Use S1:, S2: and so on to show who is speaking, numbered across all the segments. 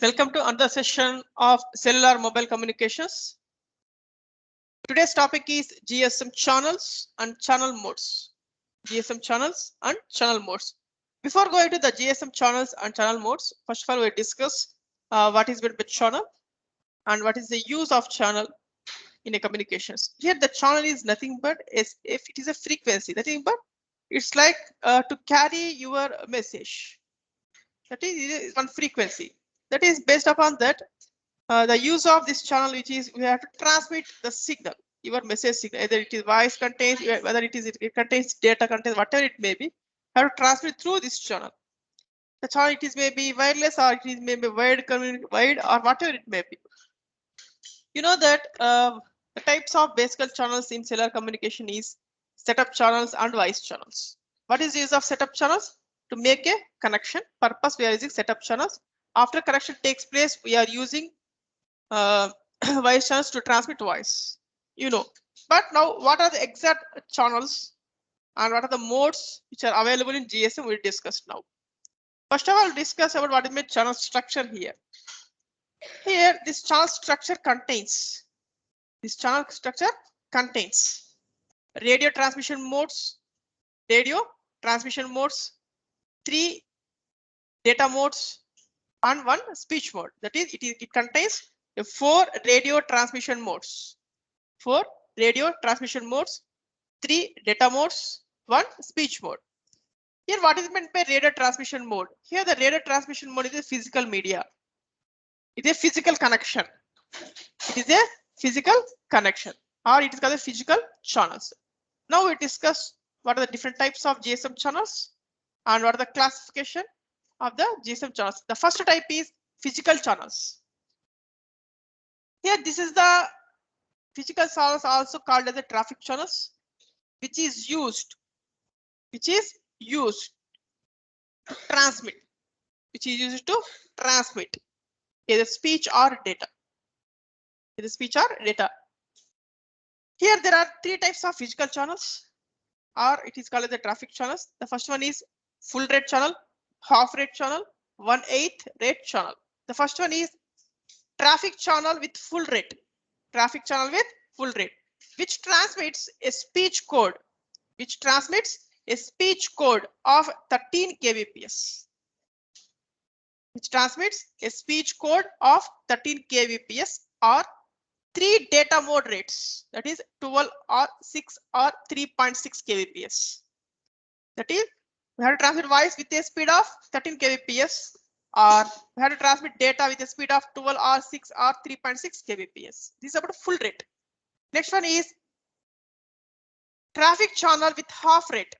S1: Welcome to another session of cellular mobile communications. Today's topic is GSM channels and channel modes. GSM channels and channel modes. Before going to the GSM channels and channel modes, first of all, we discuss what is meant by channel and what is the use of channel in a communications. Here, the channel is nothing but if it is a frequency, nothing but it's like to carry your message. That is one frequency. That is based upon that the use of this channel, which is we have to transmit the signal, your message signal, either it is voice contains, whether it contains data contains, whatever it may be, have to transmit through this channel. The channel it is maybe wireless or it is maybe wide or whatever it may be. You know that the types of basic channels in cellular communication is setup channels and voice channels. What is the use of setup channels? To make a connection purpose, we are using setup channels. After connection takes place, we are using voice channels to transmit voice, you know. But now what are the exact channels and what are the modes which are available in GSM? We'll discuss now. First of all, discuss about what is my channel structure here. Here, this channel structure contains radio transmission modes, 3 data modes, and 1 speech mode. That is, it contains 4 radio transmission modes, 3 data modes, 1 speech mode. Here, what is meant by radio transmission mode? Here, the radio transmission mode is a physical media. It is a physical connection. Or it is called a physical channels. Now we discuss what are the different types of GSM channels and what are the classification of the GSM channels. The first type is physical channels. Here, this is the physical channels, also called as the traffic channels, which is used to transmit, either speech or data. Here there are 3 types of physical channels, or it is called as the traffic channels. The first one is full rate channel, half rate channel, 1/8 rate channel. The first one is traffic channel with full rate, which transmits a speech code, of 13 kbps. Or 3 data mode rates, that is 12 or 6 or 3.6 kbps. That is, we have to transmit voice with a speed of 13 kbps, or we have to transmit data with a speed of 12 or 6 or 3.6 kbps. This is about full rate. Next one is traffic channel with half rate.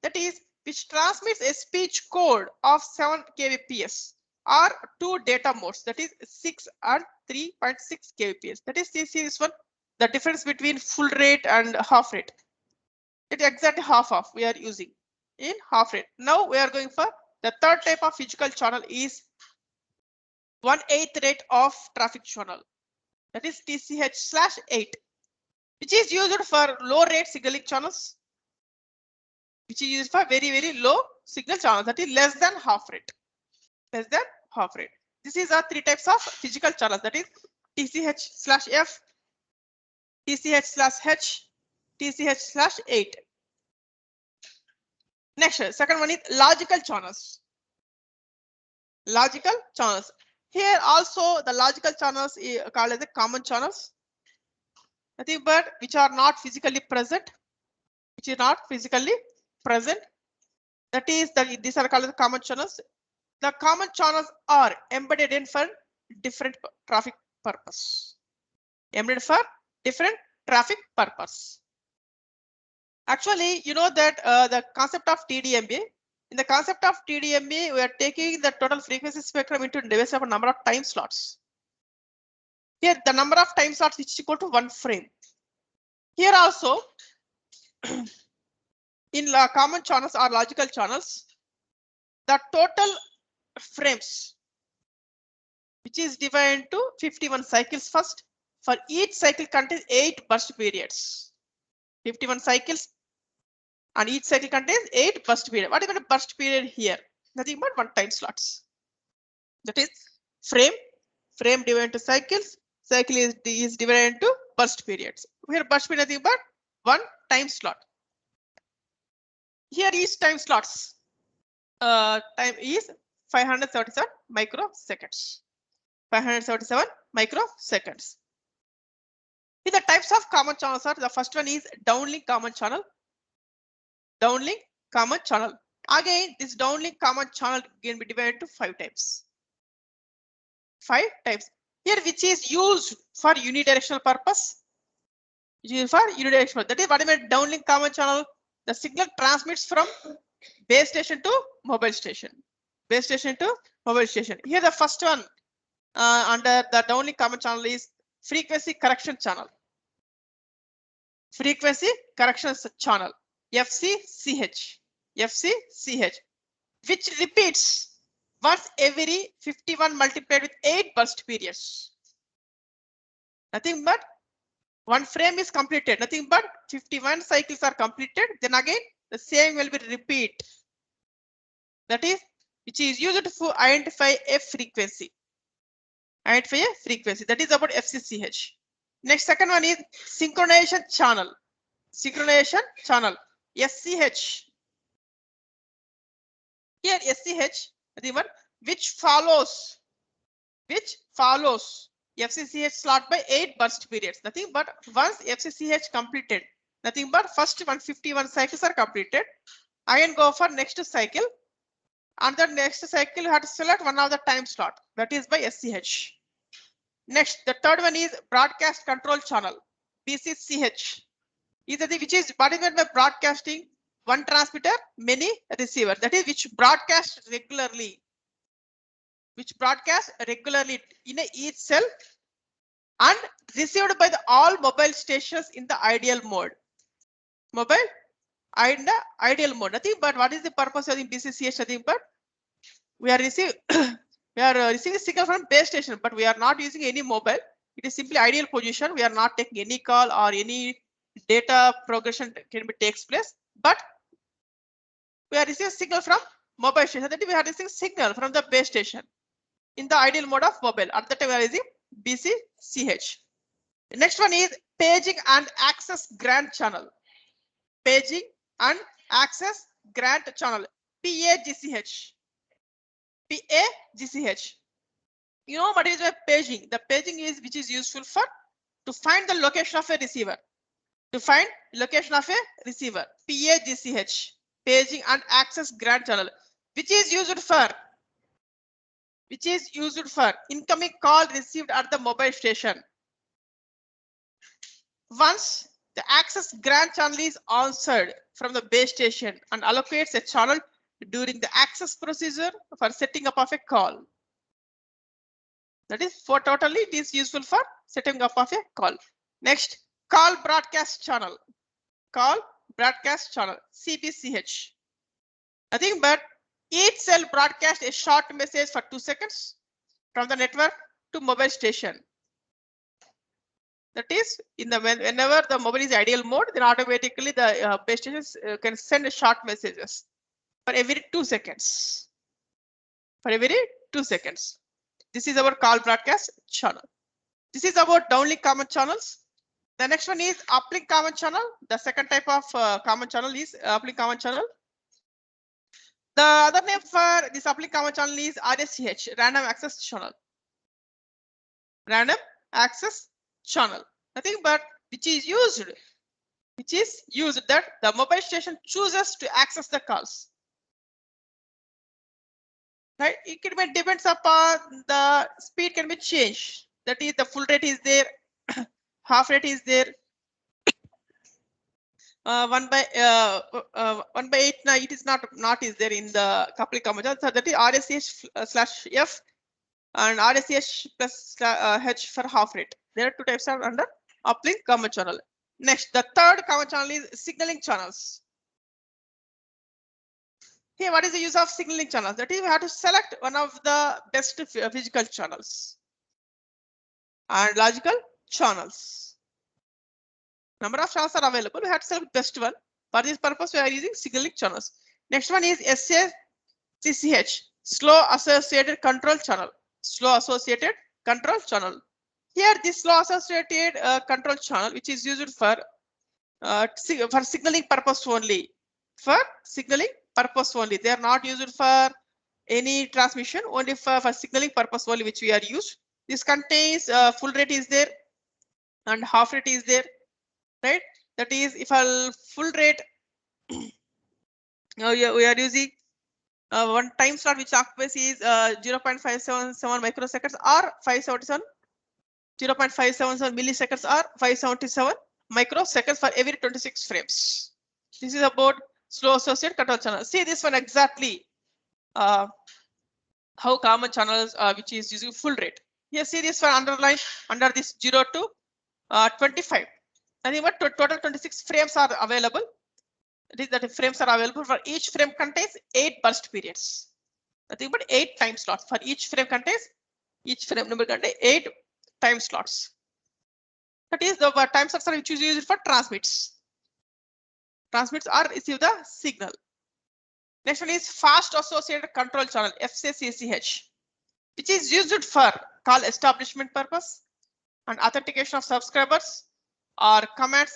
S1: That is, which transmits a speech code of 7 kbps or 2 data modes, that is 6 and 3.6 kbps. That is, this one, the difference between full rate and half rate. It is exactly half we are using in half rate. Now we are going for the third type of physical channel is 1/8 rate of traffic channel. That is TCH/8, which is used for low rate signaling channels, very low signal channels, that is less than half rate. This is our 3 types of physical channels, that is TCH/F, TCH/H, TCH/8. Next, second one is logical channels. Here also the logical channels is called as the common channels. Nothing but which are not physically present. That is, these are called as common channels. The common channels are embedded in for different traffic purpose. Actually, you know that the concept of TDMA. In the concept of TDMA, we are taking the total frequency spectrum into division of a number of time slots. Here, the number of time slots which is equal to 1 frame. Here also, in common channels or logical channels, the total frames, which is divided into 51 cycles first. For each cycle contains 8 burst periods. 51 cycles, and each cycle contains 8 burst periods. What is the burst period here? Nothing but 1 time slots. That is frame divided into cycles. Cycle is divided into burst periods. Here burst period nothing but one time slot. Here each time slots time is 537 microseconds. 537 microseconds. Here the types of common channels are, the first one is downlink common channel. Downlink common channel. Again, this downlink common channel can be divided into 5 types. 5 types. Here which is used for unidirectional purpose. Used for unidirectional. That is what I meant downlink common channel. The signal transmits from base station to mobile station. Base station to mobile station. Here the first one under the downlink common channel is frequency correction channel. Frequency correction channel. FCCH. FCCH. Which repeats once every 51 multiplied with 8 burst periods. Nothing but one frame is completed. Nothing but 51 cycles are completed. Then again the same will be repeat. That is which is used to identify a frequency. Identify a frequency. That is about FCCH. Next second one is synchronization channel. Synchronization channel. SCH. Here SCH the one which follows FCCH slot by 8 burst periods. Nothing but once FCCH completed, nothing but first 151 cycles are completed. Again go for next cycle. And the next cycle you have to select one of the time slot, that is by SCH. Next, the third one is broadcast control channel, BCCH. Is the which is what is meant by broadcasting? One transmitter, many receiver. That is which broadcast regularly. Which broadcast regularly in each cell and received by the all mobile stations in the ideal mode. Mobile in the ideal mode. Nothing but what is the purpose of the BCCH? Nothing but we are receiving signal from base station, but we are not using any mobile. It is simply ideal position. We are not taking any call or any data progression can be takes place, but we are receiving signal from mobile station. That we are receiving signal from the base station in the ideal mode of mobile. At that time we are using BCCH. The next one is paging and access grant channel. Paging and access grant channel, PAGCH. PAGCH. You know what is a paging? The paging is which is useful for to find the location of a receiver. To find location of a receiver. PAGCH. Paging and access grant channel, which is used for incoming call received at the mobile station. Once the access grant channel is answered from the base station and allocates a channel during the access procedure for setting up of a call. That is for totally it is useful for setting up of a call. Next, call broadcast channel. Call broadcast channel, CBCH. Nothing but each cell broadcasts a short message for 2 seconds from the network to mobile station. That is in the whenever the mobile is ideal mode, then automatically the base stations can send short messages for every 2 seconds. For every 2 seconds. This is our call broadcast channel. This is about downlink common channels. The next one is uplink common channel. The second type of common channel is uplink common channel. The other name for this uplink common channel is RACH, random access channel. Random access channel. Nothing but which is used that the mobile station chooses to access the calls. Right? It can be depends upon the speed can be changed. That is the full rate is there, half rate is there. 1 by 8 now it is not is there in the coupling common channel. So that is RACH/F and RACH plus H for half rate. There are 2 types are under uplink common channel. Next, the third common channel is signaling channels. Here, what is the use of signaling channels? That is, we have to select one of the best physical channels and logical channels. Number of channels are available. We have to select best one. For this purpose, we are using signaling channels. Next one is SACCH, slow associated control channel. Slow associated control channel. Here, this slow associated control channel, which is used for signaling purpose only. For signaling purpose only. They are not used for any transmission, only for signaling purpose only, which we are used. This contains full rate is there and half rate is there, right? That is, if a full rate we are using one time slot which occupies is 0.577 microseconds or 577 0.577 milliseconds or 577 microseconds for every 26 frames. This is about slow associated control channel. See this one exactly. How common channels which is using full rate. Here, see this one underlined under this 0 to 25. And what total 26 frames are available. It is that the frames are available for each frame contains 8 burst periods. Nothing but 8 time slots for each frame contains each frame number contains 8 time slots. That is the time slots which is used for transmits. Transmits or receive the signal. Next one is fast associated control channel FCCCH, which is used for call establishment purpose and authentication of subscribers or commands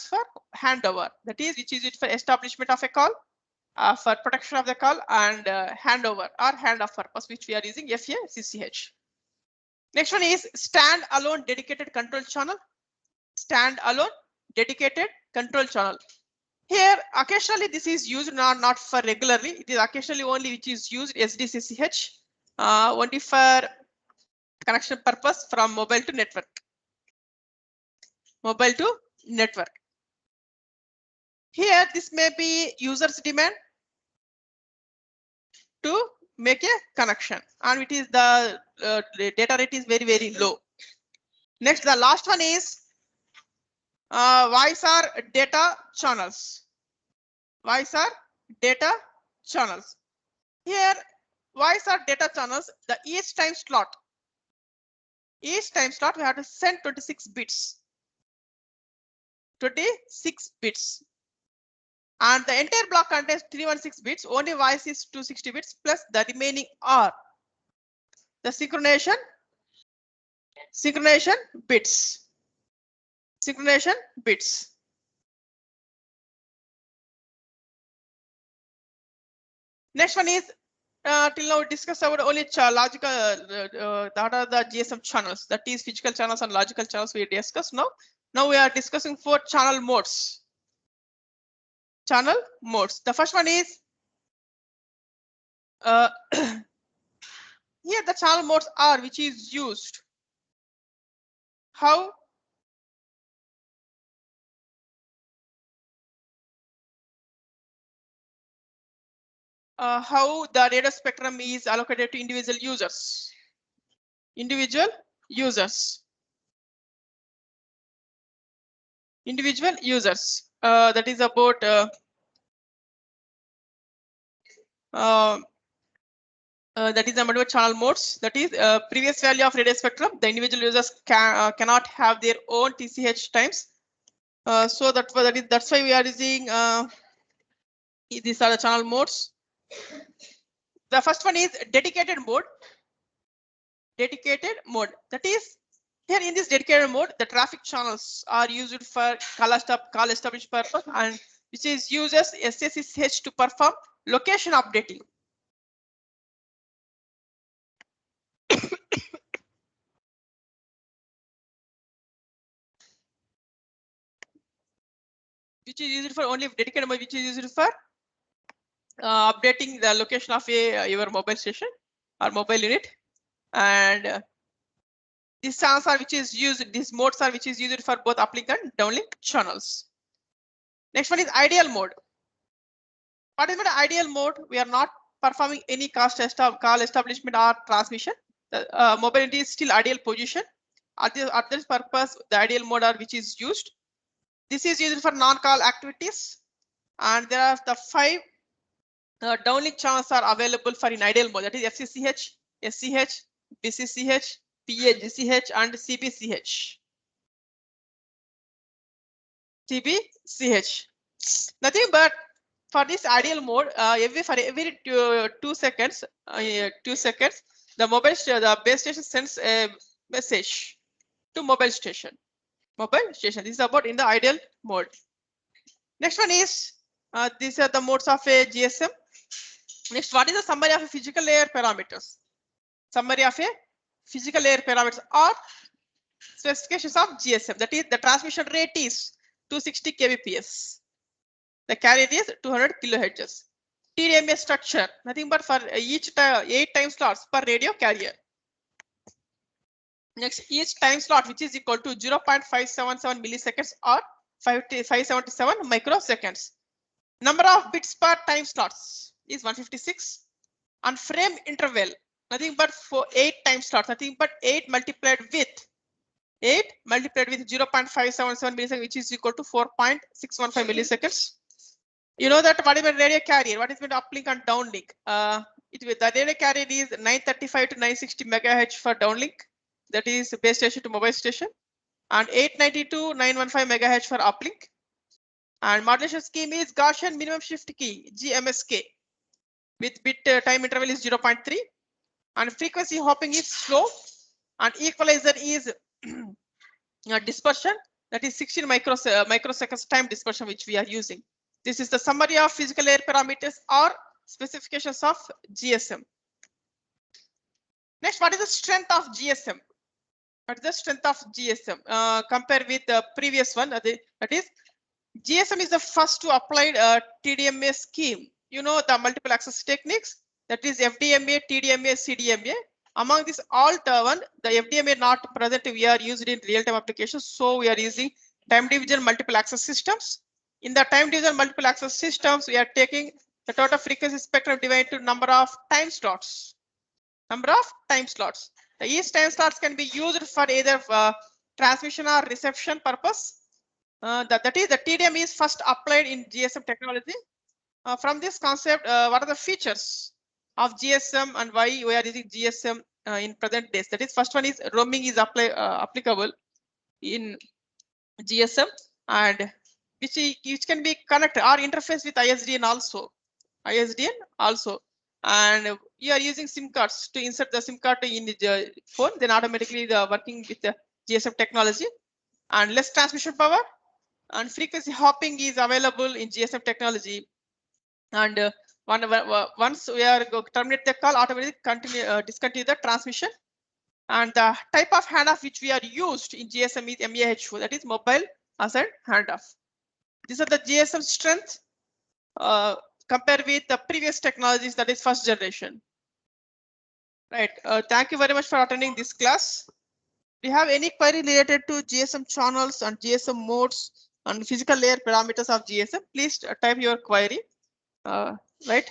S1: for handover. That is, which is used for establishment of a call, for protection of the call and handover or handoff purpose, which we are using FACCH. Next one is stand-alone dedicated control channel. Stand-alone dedicated control channel. Here, occasionally this is used, not for regularly. It is occasionally only which is used SDCCH, only for connection purpose from mobile to network. Mobile to network. Here, this may be user's demand to make a connection, and it is the data rate is very low. Next, the last one is voice or data channels. Voice or data channels. Here, voice or data channels, the each time slot we have to send 26 bits. 26 bits. And the entire block contains 316 bits. Only voice is 260 bits plus the remaining are the synchronization bits. Synchronization bits. Next one is till now we discussed about only logical that are the GSM channels, that is physical channels and logical channels we discussed. Now we are discussing 4 channel modes. Channel modes. The first one is here the channel modes are which is used. How the data spectrum is allocated to individual users. Individual users. That is about that is the number of channel modes. That is previous value of radio spectrum. The individual users cannot have their own TCH times. So that's why we are using these are the channel modes. The first one is dedicated mode. Dedicated mode. That is, here in this dedicated mode, the traffic channels are used for call establish purpose, and which is uses SSH to perform location updating. Which is used for only dedicated mode, which is used for updating the location of your mobile station or mobile unit, and these channels are which is used. These modes are which is used for both uplink and downlink channels. Next one is ideal mode. What is the ideal mode? We are not performing any call establishment or transmission. The mobile unit is still ideal position. At this purpose, the ideal mode are which is used. This is used for non-call activities, and there are the 5 downlink channels are available for in ideal mode. That is FCCH, SCH, BCCH, PAGCH, and CBCH. CBCH. Nothing but for this ideal mode, every 2 seconds, the base station sends a message to mobile station. This is about in the ideal mode. Next one is these are the modes of a GSM. Next, what is the summary of a physical layer parameters? Summary of a physical layer parameters or specifications of GSM. That is, the transmission rate is 260 kbps. The carrier is 200 kilohertz. TDMA structure, nothing but for each 8 time slots per radio carrier. Next, each time slot which is equal to 0.577 milliseconds or 577 microseconds. Number of bits per time slots is 156. And frame interval, nothing but for 8 time slots, nothing but 8 multiplied with 0.577 milliseconds, which is equal to 4.615 milliseconds. You know that what is a radio carrier? What is meant uplink and downlink? The radio carrier is 935 to 960 megahertz for downlink. That is base station to mobile station, and 890 to 915 megahertz for uplink. And modulation scheme is Gaussian minimum shift key (GMSK) with bit time interval is 0.3, and frequency hopping is slow, and equalizer is dispersion, that is 16 microseconds time dispersion, which we are using. This is the summary of physical layer parameters or specifications of GSM. Next, what is the strength of GSM? What is the strength of GSM compared with the previous one? That is, GSM is the first to apply TDMA scheme. You know the multiple access techniques. That is FDMA, TDMA, CDMA. Among this alt one, the FDMA not present. We are used in real-time applications, so we are using time division multiple access systems. In the time division multiple access systems, we are taking the total frequency spectrum divided to number of time slots. Each time slots can be used for either transmission or reception purpose. That is, the TDM is first applied in GSM technology. From this concept, what are the features of GSM and why we are using GSM in present days? That is, first one is roaming is applicable in GSM, and which can be connected or interface with ISDN also. And you are using SIM cards to insert the SIM card in the phone, then automatically the working with the GSM technology, and less transmission power, and frequency hopping is available in GSM technology. And once we are terminate the call, automatically discontinue the transmission. And the type of handoff which we are used in GSM is MAHO, that is mobile asset handoff. These are the GSM strength compared with the previous technologies, that is first generation. Right. Thank you very much for attending this class. Do you have any query related to GSM channels and GSM modes and physical layer parameters of GSM? Please type your query. Right.